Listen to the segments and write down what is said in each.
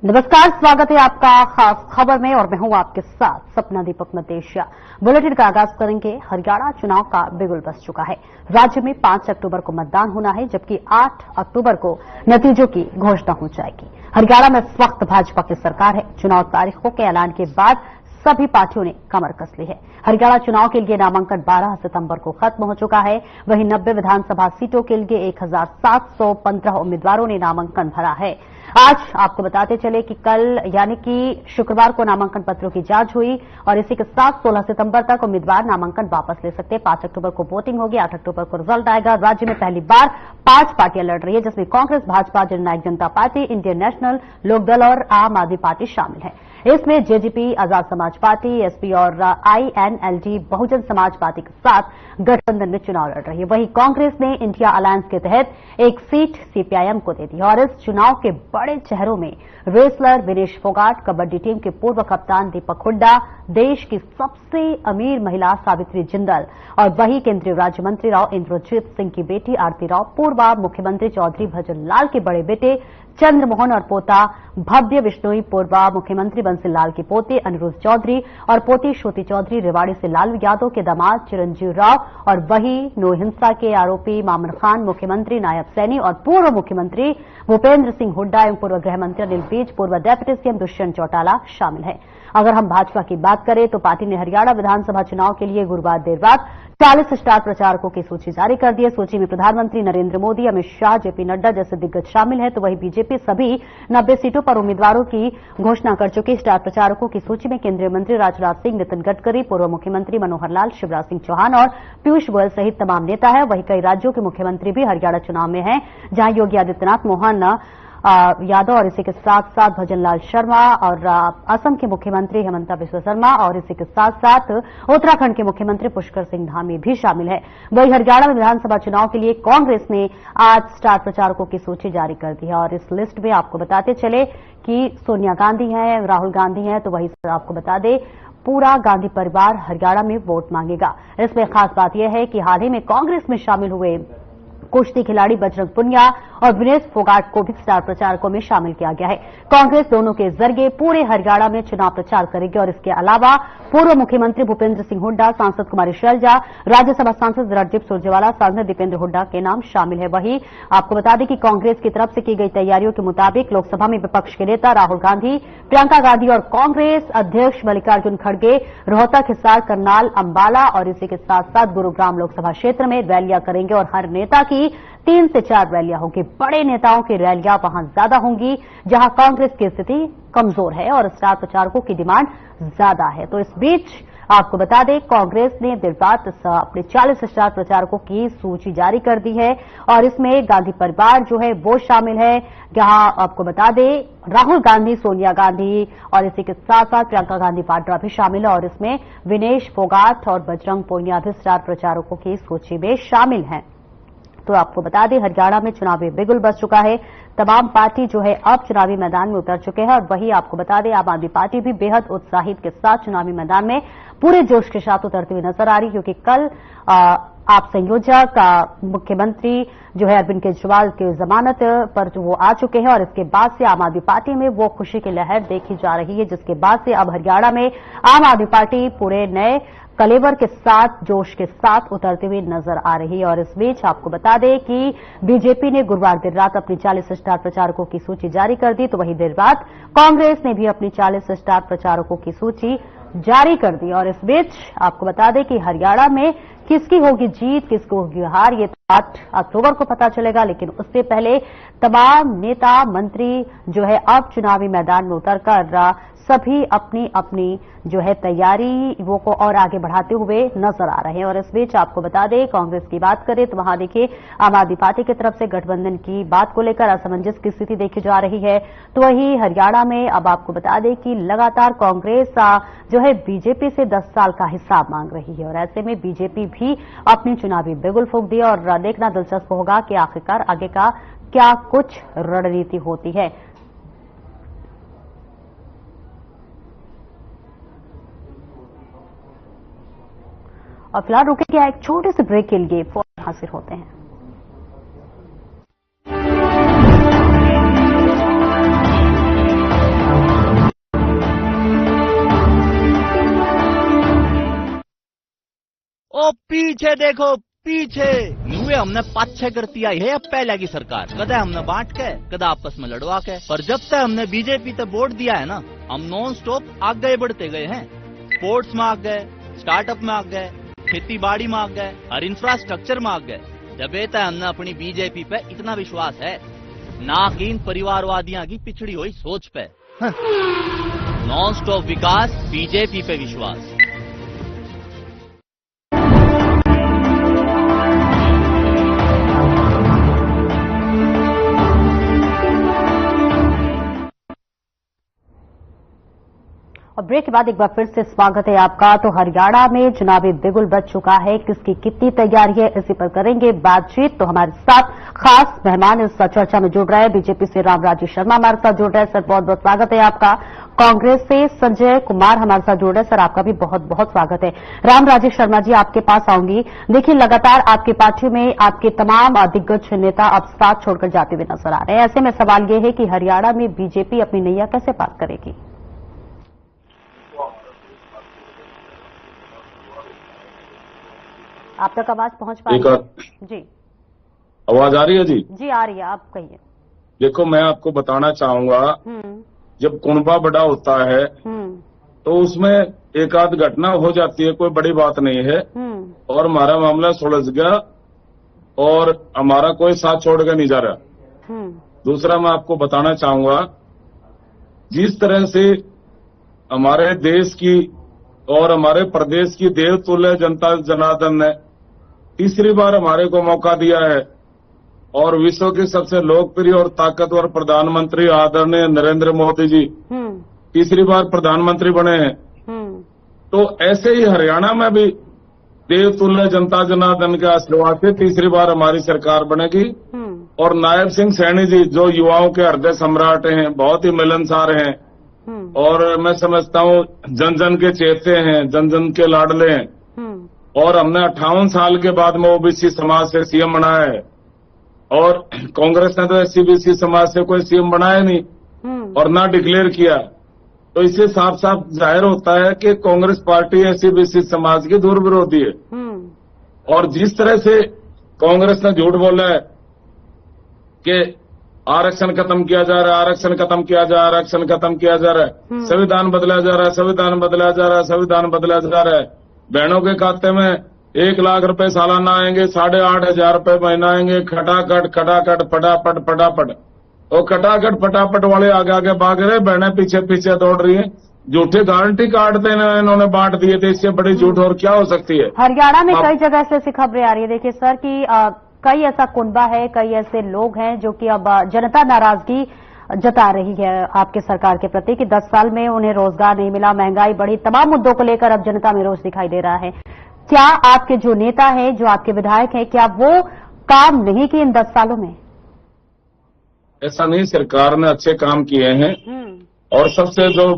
नमस्कार, स्वागत है आपका खास खबर में और मैं हूं आपके साथ सपना दीपक मदेशिया। बुलेटिन का आगाज करेंगे। हरियाणा चुनाव का बिगुल बज चुका है। राज्य में 5 अक्टूबर को मतदान होना है, जबकि 8 अक्टूबर को नतीजों की घोषणा हो जाएगी। हरियाणा में इस वक्त भाजपा की सरकार है। चुनाव तारीखों के ऐलान के बाद सभी पार्टियों ने कमर कस ली है। हरियाणा चुनाव के लिए नामांकन 12 सितंबर को खत्म हो चुका है। वहीं 90 विधानसभा सीटों के लिए 1715 उम्मीदवारों ने नामांकन भरा है। आज आपको बताते चले कि कल यानी कि शुक्रवार को नामांकन पत्रों की जांच हुई और इसी के साथ 16 सितंबर तक उम्मीदवार नामांकन वापस ले सकते हैं। 5 अक्टूबर को वोटिंग होगी, 8 अक्टूबर को रिजल्ट आएगा। राज्य में पहली बार 5 पार्टियां लड़ रही है, जिसमें कांग्रेस, भाजपा, जननायक जनता पार्टी, इंडियन नेशनल लोकदल और आम आदमी पार्टी शामिल है। इसमें JJP, Azad Samaj party, SP और आईएनएलडी बहुजन समाज पार्टी के साथ गठबंधन में चुनाव लड़ रही है। वहीं कांग्रेस ने इंडिया अलायंस के तहत एक सीट सीपीआईएम को दे दी और इस चुनाव के बड़े चेहरों में रेसलर विनेश फोगाट, कबड्डी टीम के पूर्व कप्तान दीपक हुड्डा, देश की सबसे अमीर महिला सावित्री जिंदल और वही केंद्रीय राज्य मंत्री राव इंद्रजीत सिंह की बेटी आरती राव, पूर्व मुख्यमंत्री चौधरी भजन लाल के बड़े बेटे चंद्रमोहन और पोता भव्य बिश्नोई, पूर्व मुख्यमंत्री बंसी लाल की पोते अनिरुद्ध चौधरी और पोती श्रुति चौधरी, रेवाड़ी से लालू यादव के दामाद चिरंजीव राव और वही नो हिंसा के आरोपी मामन खान, मुख्यमंत्री नायब सैनी और पूर्व मुख्यमंत्री भूपेंद्र सिंह हुड्डा एवं पूर्व गृह मंत्री अनिल विज, पूर्व डेप्यूटी सीएम दुष्यंत चौटाला शामिल है। अगर हम भाजपा की बात करें तो पार्टी ने हरियाणा विधानसभा चुनाव के लिए गुरुवार देर रात 40 स्टार प्रचारकों की सूची जारी कर दी है। सूची में प्रधानमंत्री नरेंद्र मोदी, अमित शाह, जेपी नड्डा जैसे दिग्गज शामिल हैं, तो वहीं बीजेपी सभी 90 सीटों पर उम्मीदवारों की घोषणा कर चुकी। स्टार प्रचारकों की सूची में केंद्रीय मंत्री राजनाथ सिंह, नितिन गडकरी, पूर्व मुख्यमंत्री मनोहर लाल, शिवराज सिंह चौहान और पीयूष गोयल सहित तमाम नेता है। वहीं कई राज्यों के मुख्यमंत्री भी हरियाणा चुनाव में हैं, जहां योगी आदित्यनाथ, मोहन यादव और इसी के साथ साथ भजन लाल शर्मा और असम के मुख्यमंत्री हेमंता बिस्वा शर्मा और इसी के साथ साथ उत्तराखंड के मुख्यमंत्री पुष्कर सिंह धामी भी शामिल है। वहीं हरियाणा में विधानसभा चुनाव के लिए कांग्रेस ने आज स्टार प्रचारकों की सूची जारी कर दी है और इस लिस्ट में आपको बताते चले कि सोनिया गांधी हैं, राहुल गांधी हैं, तो वही आपको बता दें पूरा गांधी परिवार हरियाणा में वोट मांगेगा। इसमें खास बात यह है कि हाल ही में कांग्रेस में शामिल हुए कुश्ती खिलाड़ी बजरंग पुनिया और विनेश फोगाट को भी स्टार प्रचारकों में शामिल किया गया है। कांग्रेस दोनों के जरिए पूरे हरियाणा में चुनाव प्रचार करेगी और इसके अलावा पूर्व मुख्यमंत्री भूपेंद्र सिंह हुड्डा, सांसद कुमारी शैलजा, राज्यसभा सांसद रणदीप सुरजेवाला, सांसद दीपेंद्र हुड्डा के नाम शामिल है। वहीं आपको बता दें कि कांग्रेस की तरफ से की गई तैयारियों के मुताबिक लोकसभा में विपक्ष के नेता राहुल गांधी, प्रियंका गांधी और कांग्रेस अध्यक्ष मल्लिकार्जुन खड़गे रोहतक, हिसार, करनाल, अंबाला और इसी के साथ साथ गुरुग्राम लोकसभा क्षेत्र में रैलियां करेंगे और हर नेता की 3 से 4 रैलियां होंगी। बड़े नेताओं की रैलियां वहां ज्यादा होंगी जहां कांग्रेस की स्थिति कमजोर है और स्टार प्रचारकों की डिमांड ज्यादा है। तो इस बीच आपको बता दें कांग्रेस ने देर रात अपने 40 स्टार प्रचारकों की सूची जारी कर दी है और इसमें गांधी परिवार जो है वो शामिल है, जहां आपको बता दें राहुल गांधी, सोनिया गांधी और इसी के साथ साथ प्रियंका गांधी वाड्रा भी शामिल है और इसमें विनेश फोगाट और बजरंग पुनिया भी स्टार प्रचारकों की सूची में शामिल हैं। तो आपको बता दें हरियाणा में चुनावी बिगुल बज चुका है। तमाम पार्टी जो है अब चुनावी मैदान में उतर चुके हैं और वही आपको बता दें आम आदमी पार्टी भी बेहद उत्साहित के साथ चुनावी मैदान में पूरे जोश के साथ उतरती हुई नजर आ रही, क्योंकि कल आप संयोजक मुख्यमंत्री जो है अरविंद केजरीवाल की जमानत पर जो वो आ चुके हैं और इसके बाद से आम आदमी पार्टी में वो खुशी की लहर देखी जा रही है, जिसके बाद से अब हरियाणा में आम आदमी पार्टी पूरे नए कलेवर के साथ, जोश के साथ उतरती हुई नजर आ रही है। और इस बीच आपको बता दें कि बीजेपी ने गुरुवार देर रात अपनी 40 स्टार प्रचारकों की सूची जारी कर दी, तो वहीं देर रात कांग्रेस ने भी अपनी 40 स्टार प्रचारकों की सूची जारी कर दी। और इस बीच आपको बता दें कि हरियाणा में किसकी होगी जीत, किसकी होगी हार, ये 8 अक्टूबर को पता चलेगा, लेकिन उससे पहले तमाम नेता मंत्री जो है अब चुनावी मैदान में उतरकर सभी अपनी अपनी जो है तैयारी वो को और आगे बढ़ाते हुए नजर आ रहे हैं। और इस बीच आपको बता दें कांग्रेस की बात करें तो वहां देखिए आम आदमी पार्टी की तरफ से गठबंधन की बात को लेकर असमंजस की स्थिति देखी जा रही है, तो वही हरियाणा में अब आपको बता दें कि लगातार कांग्रेस जो है बीजेपी से 10 साल का हिसाब मांग रही है और ऐसे में बीजेपी भी अपनी चुनावी बिगुल फूंक दी और देखना दिलचस्प होगा कि आखिरकार आगे का क्या कुछ रणनीति होती है। और फिलहाल रुकेंगे एक छोटे से ब्रेक के लिए, फौरन हाजिर होते हैं। पीछे देखो पीछे नुए हमने 5-6 करती आई है अब पहले की सरकार कदे हमने बांट के कदे आपस में लड़वा के पर जब तक हमने बीजेपी ते वोट दिया है ना हम नॉन स्टॉप आगे बढ़ते गए हैं। स्पोर्ट्स में आ गए, स्टार्टअप में आ गए, खेती बाड़ी में आ गए और इंफ्रास्ट्रक्चर में आ गए। जब तक हमने अपनी बीजेपी पे इतना विश्वास है ना कि इन परिवारवादियों की पिछड़ी हुई सोच पे। नॉन स्टॉप विकास, बीजेपी पे विश्वास। और ब्रेक के बाद एक बार फिर से स्वागत है आपका। तो हरियाणा में चुनावी बिगुल बज चुका है, किसकी कितनी तैयारी है इसी पर करेंगे बातचीत। तो हमारे साथ खास मेहमान इस चर्चा में जुड़ रहे हैं, बीजेपी से रामराजेश शर्मा हमारे साथ जुड़ रहे हैं। सर बहुत बहुत स्वागत है आपका। कांग्रेस से संजय कुमार हमारे साथ जुड़ रहे हैं। सर आपका भी बहुत बहुत स्वागत है। रामराजेश शर्मा जी आपके पास आऊंगी। देखिए लगातार आपकी पार्टी में आपके तमाम दिग्गज नेता अब साथ छोड़कर जाते हुए नजर आ रहे हैं। ऐसे में सवाल ये है कि हरियाणा में बीजेपी अपनी नैया कैसे पार करेगी? आप तक आवाज पहुंच पा रही है? जी आवाज आ रही है? जी आ रही है, आप कहिए। देखो मैं आपको बताना चाहूंगा, जब कुनबा बड़ा होता है तो उसमें एक आध घटना हो जाती है, कोई बड़ी बात नहीं है। और हमारा मामला सुलझ गया और हमारा कोई साथ छोड़ के नहीं जा रहा। दूसरा मैं आपको बताना चाहूंगा, जिस तरह से हमारे देश की और हमारे प्रदेश की देवतुल्य जनता जनार्दन ने तीसरी बार हमारे को मौका दिया है और विश्व के सबसे लोकप्रिय और ताकतवर प्रधानमंत्री आदरणीय नरेंद्र मोदी जी तीसरी बार प्रधानमंत्री बने हैं। तो ऐसे ही हरियाणा में भी देवतुल्य जनता जनार्दन के आशीर्वाद से तीसरी बार हमारी सरकार बनेगी। और नायब सिंह सैनी जी जो युवाओं के हृदय सम्राट हैं, बहुत ही मिलनसार हैं और मैं समझता हूँ जन जन के चेते हैं, जन जन के लाडले हैं। और हमने 58 साल के बाद में ओबीसी समाज से सीएम बनाया है और कांग्रेस ने तो एससी-बीसी समाज से कोई सीएम बनाया नहीं और ना डिक्लेयर किया। तो इससे साफ साफ जाहिर होता है कि कांग्रेस पार्टी एससी-बीसी समाज की दूर विरोधी है। और जिस तरह से कांग्रेस ने झूठ बोला है कि आरक्षण खत्म किया जा रहा है, आरक्षण खत्म किया जा रहा है, आरक्षण खत्म किया जा रहा है, संविधान बदला जा रहा है, संविधान बदला जा रहा है, संविधान बदला जा रहा है। बहनों के खाते में 1 लाख रुपए सालाना आएंगे, 8,500 रुपए महीना आएंगे, खटाखट खटाखट फटाफट फटाफट। और खटाखट फटाफट वाले आगे आगे भाग रहे, बहनें पीछे पीछे दौड़ रही हैं। झूठे गारंटी कार्ड इन्होंने बांट दिए थे, इससे बड़ी झूठ और क्या हो सकती है? हरियाणा में कई जगह से ऐसी खबरें आ रही है देखिए सर कि कई ऐसा कुनबा है, कई ऐसे लोग हैं जो कि अब जनता नाराजगी जता रही है आपके सरकार के प्रति कि 10 साल में उन्हें रोजगार नहीं मिला, महंगाई बढ़ी, तमाम मुद्दों को लेकर अब जनता में रोष दिखाई दे रहा है। क्या आपके जो नेता हैं, जो आपके विधायक हैं, क्या वो काम नहीं किए इन 10 सालों में? ऐसा नहीं, सरकार ने अच्छे काम किए हैं। और सबसे जो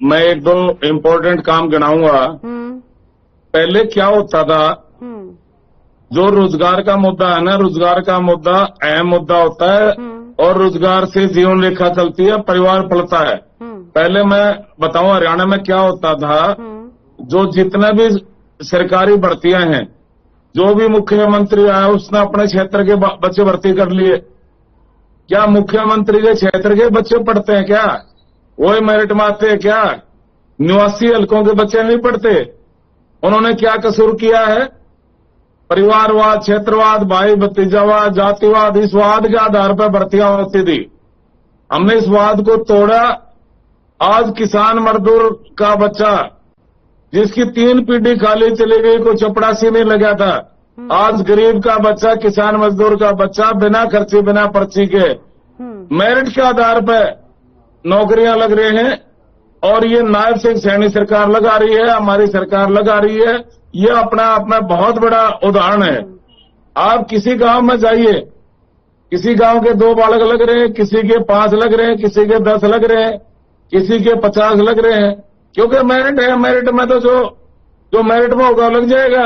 मैं 1-2 इम्पोर्टेंट काम गिनाऊंगा। पहले क्या होता था, जो रोजगार का मुद्दा है ना, रोजगार का मुद्दा अहम मुद्दा होता है और रोजगार से जीवन रेखा चलती है, परिवार पलता है। पहले मैं बताऊं हरियाणा में क्या होता था, जो जितने भी सरकारी भर्तियां हैं, जो भी मुख्यमंत्री आया उसने अपने क्षेत्र के बच्चे भर्ती कर लिए। क्या मुख्यमंत्री के क्षेत्र के बच्चे पढ़ते हैं क्या? वही मेरिट में आते हैं क्या? निवासी हलकों के बच्चे नहीं पढ़ते? उन्होंने क्या कसूर किया है? परिवारवाद, क्षेत्रवाद, भाई भतीजावाद, जातिवाद, इस वाद के आधार पर भर्तियां होती थी। हमने इस वाद को तोड़ा। आज किसान मजदूर का बच्चा जिसकी 3 पीढ़ी खाली चली गई, को चपड़ासी नहीं लगा था, आज गरीब का बच्चा, किसान मजदूर का बच्चा बिना खर्ची बिना पर्ची के मेरिट के आधार पर नौकरियां लग रहे हैं। और ये नायब सिंह सैनी सरकार लगा रही है, हमारी सरकार लगा रही है। ये अपना आप में बहुत बड़ा उदाहरण है। आप किसी गांव में जाइए, किसी गांव के 2 बालक लग रहे हैं, किसी के 5 लग रहे हैं, किसी के 10 लग रहे हैं, किसी के 50 लग रहे हैं, क्योंकि मेरिट है। मेरिट में तो जो मेरिट में होगा लग जाएगा।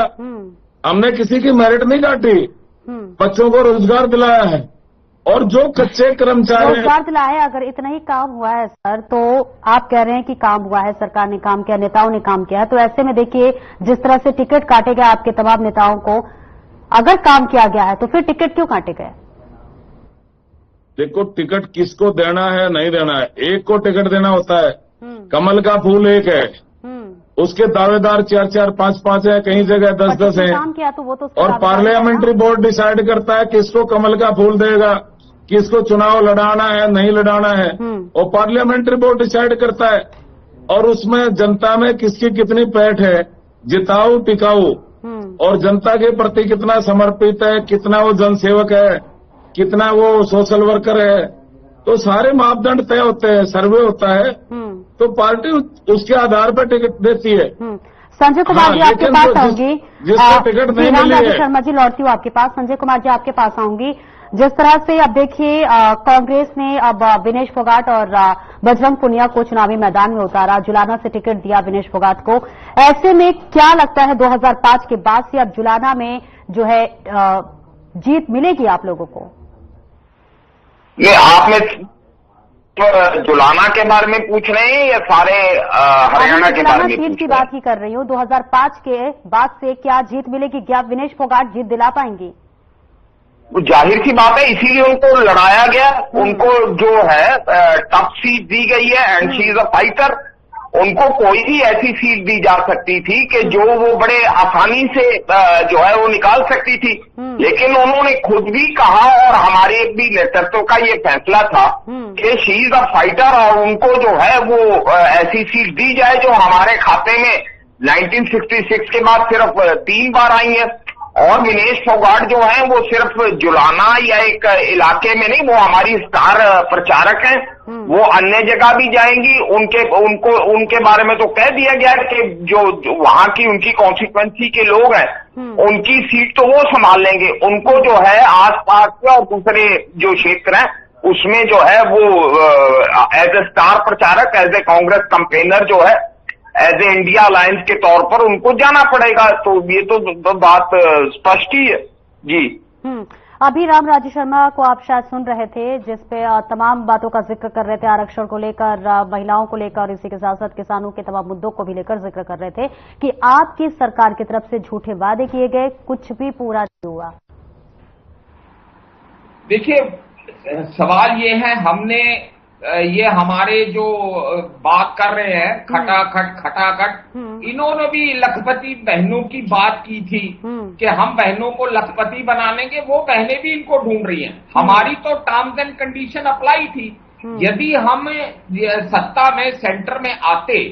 हमने किसी की मेरिट नहीं काटी, बच्चों को रोजगार दिलाया है। और जो कच्चे कर्मचारी रोजगार दिला है। अगर इतना ही काम हुआ है सर, तो आप कह रहे हैं कि काम हुआ है, सरकार ने काम किया, नेताओं ने काम किया है, तो ऐसे में देखिए जिस तरह से टिकट काटे गए आपके तमाम नेताओं को, अगर काम किया गया है तो फिर टिकट क्यों काटे गए? देखो, टिकट किसको देना है नहीं देना है, एक को टिकट देना होता है। कमल का फूल एक है, उसके दावेदार 4-4, 5-5 है, कहीं जगह 10-10 है। काम किया तो वो तो और पार्लियामेंट्री बोर्ड डिसाइड करता है किसको कमल का फूल देगा, किसको चुनाव लड़ाना है नहीं लड़ाना है, और पार्लियामेंट्री बोर्ड डिसाइड करता है। और उसमें जनता में किसकी कितनी पैठ है, जिताऊ टिकाऊ, और जनता के प्रति कितना समर्पित है, कितना वो जनसेवक है, कितना वो सोशल वर्कर है, तो सारे मापदंड तय होते हैं, सर्वे होता है, तो पार्टी उसके आधार पर टिकट देती है। संजय कुमार जी आपके पास आऊंगी, जिसको टिकट नहीं मिली है। शर्मा जी लौटती हूँ आपके पास। संजय कुमार जी आपके पास आऊंगी। जिस तरह से अब देखिए कांग्रेस ने अब विनेश फोगाट और बजरंग पुनिया को चुनावी मैदान में उतारा, जुलाना से टिकट दिया विनेश फोगाट को। ऐसे में क्या लगता है 2005 के बाद से अब जुलाना में जो है जीत मिलेगी आप लोगों को? ये आपने जुलाना के बारे में पूछ रहे हैं या सारे हरियाणा के बारे में? सीट की बात ही कर रही हूँ। 2005 के बाद से क्या जीत मिलेगी? क्या विनेश फोगाट जीत दिला पाएंगी? जाहिर सी बात है, इसीलिए उनको लड़ाया गया। उनको जो है टफ सीट दी गई है, and she is a fighter. उनको कोई भी ऐसी सीट दी जा सकती थी कि जो वो बड़े आसानी से जो है वो निकाल सकती थी, लेकिन उन्होंने खुद भी कहा और हमारे भी नेतृत्व का ये फैसला था कि शी इज अ फाइटर, और उनको जो है वो ऐसी सीट दी जाए जो हमारे खाते में 1966 के बाद सिर्फ 3 बार आई है। और विनेश फोगाट जो है वो सिर्फ जुलाना या एक इलाके में नहीं, वो हमारी स्टार प्रचारक हैं। वो अन्य जगह भी जाएंगी। उनके बारे में तो कह दिया गया कि जो वहां की उनकी कॉन्स्टिट्यूएंसी के लोग हैं, उनकी सीट तो वो संभाल लेंगे। उनको जो है आसपास के और दूसरे जो क्षेत्र हैं उसमें जो है वो एज ए स्टार प्रचारक, एज ए कांग्रेस कंपेनर जो है, एज ए इंडिया अलायंस के तौर पर उनको जाना पड़ेगा। तो ये तो बात स्पष्ट ही है जी। अभी रामराज्य शर्मा को आप शायद सुन रहे थे, जिसपे तमाम बातों का जिक्र कर रहे थे, आरक्षण को लेकर, महिलाओं को लेकर, इसी के साथ साथ किसानों के तमाम मुद्दों को भी लेकर जिक्र कर रहे थे कि आपकी सरकार की तरफ से झूठे वादे किए गए, कुछ भी पूरा नहीं हुआ। देखिए, सवाल ये है, हमने ये हमारे जो बात कर रहे हैं खटाखट, इन्होंने भी लखपति बहनों की बात की थी कि हम बहनों को लखपति बना लेंगे। वो बहनें भी इनको ढूंढ रही हैं। हमारी तो टर्म्स एंड कंडीशन अप्लाई थी। यदि हम सत्ता में, सेंटर में आते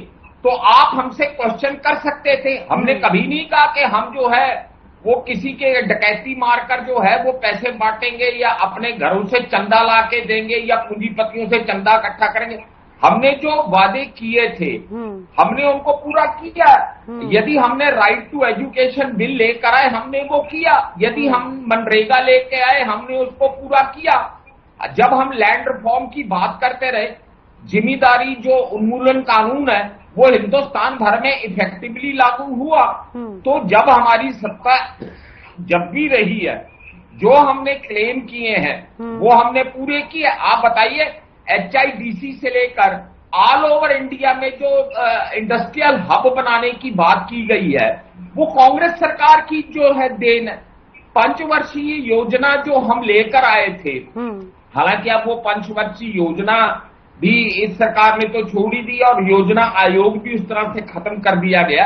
तो आप हमसे क्वेश्चन कर सकते थे। हमने कभी नहीं कहा कि हम जो है वो किसी के डकैती मारकर जो है वो पैसे बांटेंगे या अपने घरों से चंदा ला के देंगे या पूंजीपतियों से चंदा इकट्ठा करेंगे। हमने जो वादे किए थे हमने उनको पूरा किया। यदि हमने राइट टू एजुकेशन बिल लेकर आए, हमने वो किया। यदि हम मनरेगा लेके आए, हमने उसको पूरा किया। जब हम लैंड रिफॉर्म की बात करते रहे, जिम्मेदारी जो उन्मूलन कानून है वो हिंदुस्तान भर में इफेक्टिवली लागू हुआ। तो जब हमारी सत्ता जब भी रही है, जो हमने क्लेम किए हैं वो हमने पूरे किए। आप बताइए, HIDC से लेकर ऑल ओवर इंडिया में जो इंडस्ट्रियल हब बनाने की बात की गई है वो कांग्रेस सरकार की जो है देन है। पंचवर्षीय योजना जो हम लेकर आए थे, हालांकि अब वो पंचवर्षीय योजना भी इस सरकार ने तो छोड़ ही दी और योजना आयोग भी उस तरह से खत्म कर दिया गया,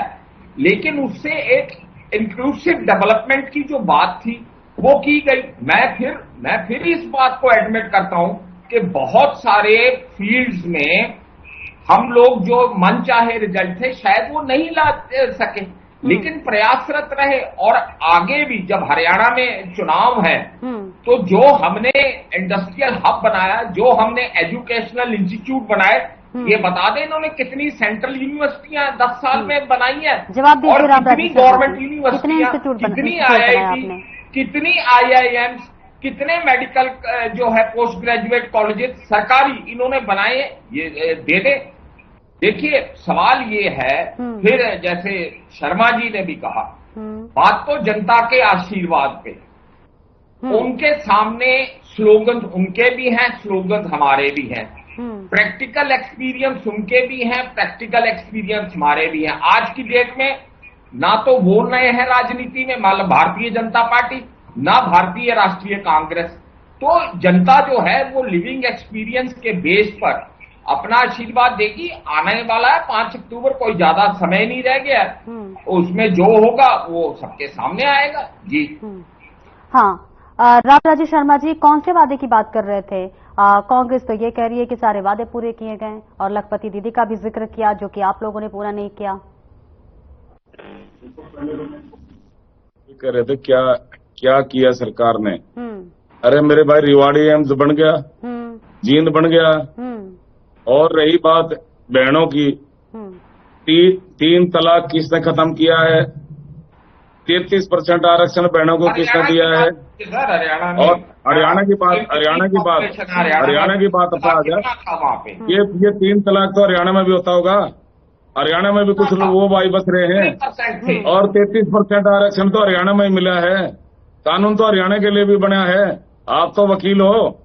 लेकिन उससे एक इंक्लूसिव डेवलपमेंट की जो बात थी वो की गई। मैं फिर इस बात को एडमिट करता हूं कि बहुत सारे फील्ड्स में हम लोग जो मनचाहे रिजल्ट थे शायद वो नहीं ला सके, लेकिन प्रयासरत रहे। और आगे भी जब हरियाणा में चुनाव है तो जो हमने इंडस्ट्रियल हब बनाया, जो हमने एजुकेशनल इंस्टीट्यूट बनाए, ये बता दें इन्होंने कितनी सेंट्रल यूनिवर्सिटियां 10 साल में बनाई है, और कितनी गवर्नमेंट यूनिवर्सिटियां, कितनी IIT, कितनी IIMs, कितने मेडिकल जो है पोस्ट ग्रेजुएट कॉलेजेस सरकारी इन्होंने बनाए। ये दे दे। देखिए, सवाल ये है, फिर जैसे शर्मा जी ने भी कहा, बात तो जनता के आशीर्वाद पे। उनके सामने स्लोगन उनके भी हैं, स्लोगन हमारे भी हैं। प्रैक्टिकल एक्सपीरियंस उनके भी हैं, प्रैक्टिकल एक्सपीरियंस हमारे भी हैं। आज की डेट में ना तो वो नए हैं राजनीति में, मतलब भारतीय जनता पार्टी, ना भारतीय राष्ट्रीय कांग्रेस। तो जनता जो है वो लिविंग एक्सपीरियंस के बेस पर अपना आशीर्वाद देगी। आने वाला है 5 अक्टूबर, कोई ज्यादा समय नहीं रह गया, उसमें जो होगा वो सबके सामने आएगा। जी हाँ, रामराजी शर्मा जी कौन से वादे की बात कर रहे थे? कांग्रेस तो ये कह रही है कि सारे वादे पूरे किए गए, और लखपति दीदी का भी जिक्र किया जो कि आप लोगों ने पूरा नहीं किया। कह रहे थे क्या क्या किया सरकार ने। अरे मेरे भाई, रिवाड़ी एम्स बन गया, जींद बन गया। और रही बात बहनों की, 3 तलाक किसने खत्म किया है? 33% आरक्षण बहनों को किसने दिया है? और हरियाणा की बात आ जाए, ये 3 तलाक तो हरियाणा में भी होता होगा। हरियाणा में भी कुछ लोग वो भाई बस रहे हैं, और 33% आरक्षण तो हरियाणा में ही मिला है। कानून तो हरियाणा के लिए भी बना है। आप तो वकील हो,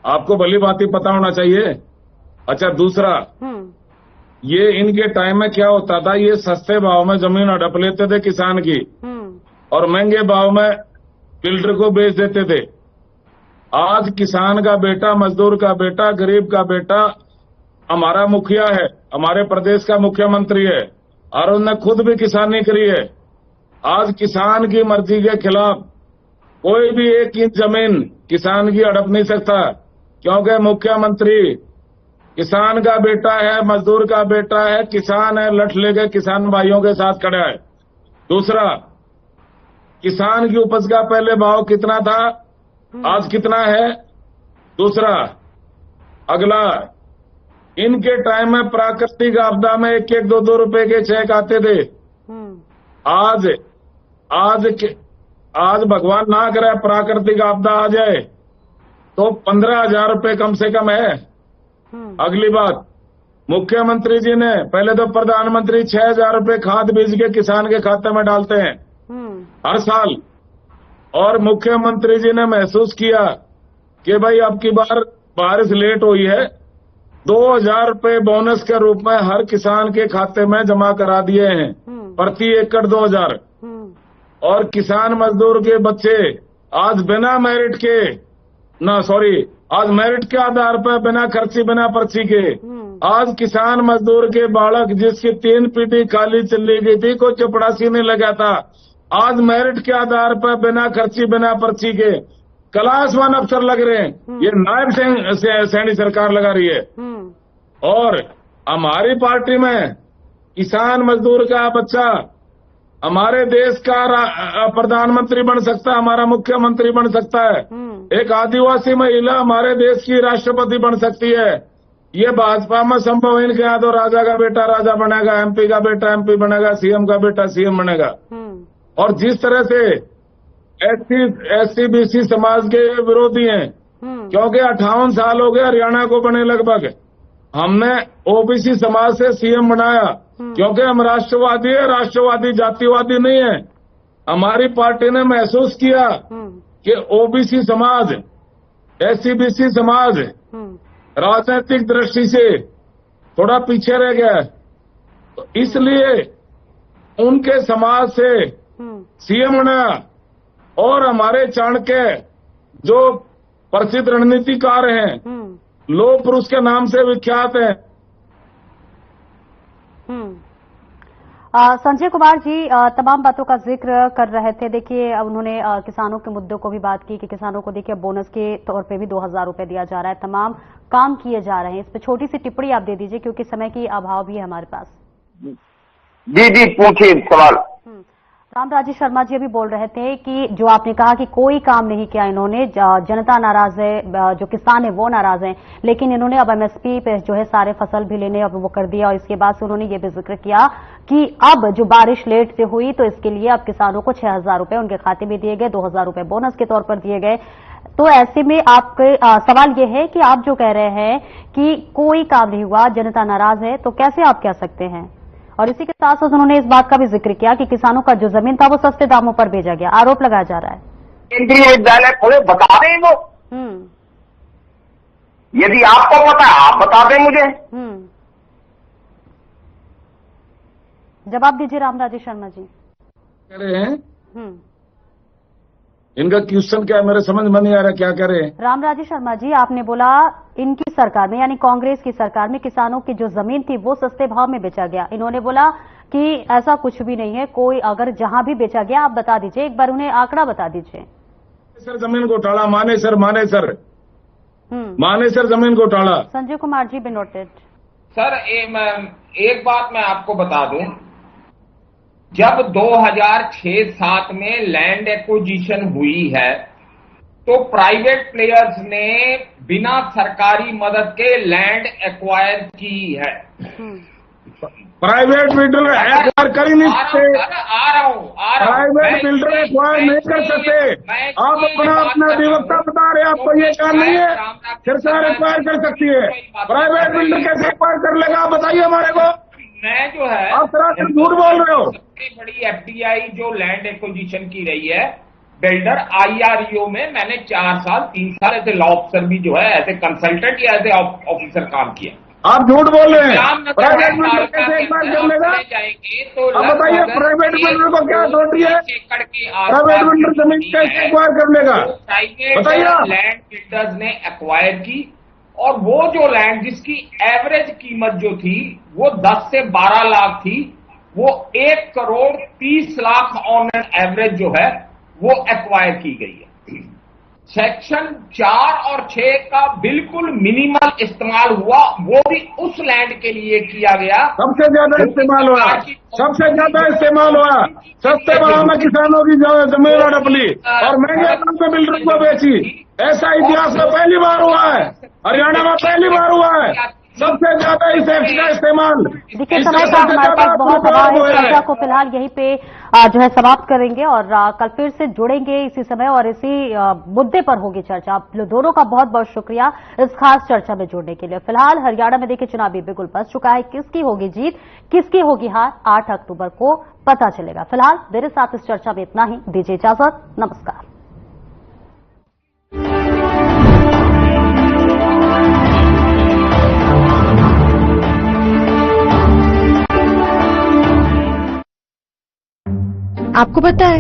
आपको भली बात ही पता होना चाहिए। अच्छा, दूसरा, ये इनके टाइम में क्या होता था, ये सस्ते भाव में जमीन हड़प लेते थे किसान की, और महंगे भाव में बिल्डर को बेच देते थे। आज किसान का बेटा, मजदूर का बेटा, गरीब का बेटा हमारा मुखिया है, हमारे प्रदेश का मुख्यमंत्री है, और उन्होंने खुद भी किसानी करी है। आज किसान की मर्जी के खिलाफ कोई भी 1 इंच जमीन किसान की हड़प नहीं सकता, क्योंकि मुख्यमंत्री किसान का बेटा है, मजदूर का बेटा है, किसान है, लठ लेके किसान भाइयों के साथ खड़ा है। दूसरा, किसान की उपज का पहले भाव कितना था, आज कितना है? दूसरा, अगला, इनके टाइम में प्राकृतिक आपदा में 1-1, 2-2 रुपए के चेक आते थे। आज भगवान ना करे प्राकृतिक आपदा आ जाए तो 15,000 रुपए कम से कम है। अगली बात, मुख्यमंत्री जी ने, पहले तो प्रधानमंत्री 6,000 रुपए खाद बीज के किसान के खाते में डालते हैं हर साल, और मुख्यमंत्री जी ने महसूस किया कि भाई अब की बार बारिश लेट हुई है, 2,000 रुपए बोनस के रूप में हर किसान के खाते में जमा करा दिए हैं, प्रति एकड़ 2,000। और किसान मजदूर के बच्चे आज बिना मेरिट के, आज मेरिट के आधार पर, बिना खर्ची बिना पर्ची के, आज किसान मजदूर के बालक जिसकी 3 पीढ़ी खाली चली गई थी, कोई चपड़ासी नहीं लगा था, आज मेरिट के आधार पर बिना खर्ची बिना पर्ची के क्लास 1 अफसर लग रहे हैं। ये नायब सैनी सरकार लगा रही है। और हमारी पार्टी में किसान मजदूर का बच्चा हमारे देश का प्रधानमंत्री बन सकता है, हमारा मुख्यमंत्री बन सकता है। एक आदिवासी महिला हमारे देश की राष्ट्रपति बन सकती है। ये भाजपा में संभव है। इनके यहाँ तो राजा का बेटा राजा बनेगा, एमपी का बेटा एमपी बनेगा, सीएम का बेटा सीएम बनेगा। और जिस तरह से एससी बीसी समाज के विरोधी हैं, क्योंकि 58 साल हो गए हरियाणा को बने लगभग, हमने ओबीसी समाज से सीएम बनाया, क्योंकि हम राष्ट्रवादी है, राष्ट्रवादी जातिवादी नहीं है। हमारी पार्टी ने महसूस किया कि ओबीसी समाज, एससी बीसी समाज राजनीतिक दृष्टि से थोड़ा पीछे रह गया, तो इसलिए उनके समाज से सीएम बनाया। और हमारे चाणक्य जो प्रसिद्ध रणनीतिकार हैं, लोह पुरुष के नाम से विख्यात हैं। संजय कुमार जी तमाम बातों का जिक्र कर रहे थे। देखिए, उन्होंने किसानों के मुद्दों को भी बात की कि किसानों को देखिए बोनस के तौर पे भी 2,000 रुपए दिया जा रहा है, तमाम काम किए जा रहे हैं। इस पे छोटी सी टिप्पणी आप दे दीजिए, क्योंकि समय की अभाव भी है हमारे पास। जी पूछिए सवाल। रामराजी शर्मा जी अभी बोल रहे थे कि जो आपने कहा कि कोई काम नहीं किया इन्होंने, जनता नाराज है, जो किसान है वो नाराज हैं, लेकिन इन्होंने अब एमएसपी पे जो है सारे फसल भी लेने अब वो कर दिया। और इसके बाद से उन्होंने ये भी जिक्र किया कि अब जो बारिश लेट से हुई तो इसके लिए अब किसानों को 6,000 रुपए उनके खाते में दिए गए, 2,000 रुपए बोनस के तौर पर दिए गए। तो ऐसे में आपके सवाल ये है कि आप जो कह रहे हैं कि कोई काम नहीं हुआ, जनता नाराज है, तो कैसे आप कह सकते हैं? और इसी के साथ साथ उन्होंने इस बात का भी जिक्र किया कि किसानों का जो जमीन था वो सस्ते दामों पर भेजा गया, आरोप लगाया जा रहा है। केंद्रीय विद्यालय खोले, बता दें वो। यदि आपको पता है आप बता दें मुझे। जवाब दीजिए रामराजे शर्मा जी। कह रहे हैं इनका क्वेश्चन क्या है, मेरे समझ में नहीं आ रहा क्या कह रहे हैं। रामराजे शर्मा जी, आपने बोला इनकी सरकार में यानी कांग्रेस की सरकार में किसानों की जो जमीन थी वो सस्ते भाव में बेचा गया। इन्होंने बोला कि ऐसा कुछ भी नहीं है, कोई अगर जहां भी बेचा गया आप बता दीजिए, एक बार उन्हें आंकड़ा बता दीजिए। सर जमीन घोटाला, मानेसर जमीन घोटाला। Sanjay Kumar ji, be noted. Sir एक बात मैं आपको बता दूं, जब 2006-07 में लैंड एक्विजिशन हुई है तो प्राइवेट प्लेयर्स ने बिना सरकारी मदद के लैंड एक्वायर की है। प्राइवेट बिल्डर एक्वायर कर ही नहीं सकते। आ रहा हूं। प्राइवेट बिल्डर एक्वायर नहीं कर सकते। आप अपना अधिवक्ता बता रहे हैं, आपको ये काम नहीं है। सरकार एक्वायर कर सकती है, प्राइवेट बिल्डर कैसे एक्वायर कर लेगा, आप बताइए हमारे को। मैं जो है आप सरासर झूठ बोल रहे हो। सबसे बड़ी एफडीआई जो लैंड एक्विजिशन की रही है बिल्डर IREO में, मैंने 3 साल ऐसे लॉ ऑफिसर भी जो है ऐसे कंसल्टेंट या ऐसे ऑफिसर काम किया। आप झूठ बोल रहे हैं। प्राइवेट बिल्डर कैसे एक्वायर कर लेगा, जाएंगे तो अब बताइए प्राइवेट बिल्डर को क्या अथॉरिटी है, प्राइवेट बिल्डर जमीन कैसे एक्वायर कर लेगा, प्राइवेट लैंड बिल्डर्स ने एक्वायर की। और वो जो लैंड जिसकी एवरेज कीमत जो थी वो 10 से 12 लाख थी, वो 1 crore 30 lakh on an average जो है वो एक्वायर की गई है। सेक्शन 4 और 6 का बिल्कुल मिनिमल इस्तेमाल हुआ, वो भी उस लैंड के लिए किया गया। सबसे ज्यादा इस्तेमाल हुआ, सबसे ज्यादा इस्तेमाल हुआ। सस्ते भाव में किसानों की जमीन हड़पली और महंगे दाम पे बिल्डर को बेची। ऐसा इतिहास में पहली बार हुआ है, हरियाणा में पहली बार हुआ है। सबसे ज्यादा इस एक्ट का इस्तेमाल। देखिए समय का हमारे पास बहुत अभाव है, चर्चा को फिलहाल यहीं पे जो है समाप्त करेंगे और कल फिर से जुड़ेंगे इसी समय और इसी मुद्दे पर होगी चर्चा। आप दोनों का बहुत बहुत शुक्रिया इस खास चर्चा में जुड़ने के लिए। फिलहाल हरियाणा में देखिए चुनावी बिगुल बज चुका है, किसकी होगी जीत किसकी होगी हार 8 अक्टूबर को पता चलेगा। फिलहाल मेरे साथ इस चर्चा में इतना ही, दीजिए इजाजत, नमस्कार। आपको पता है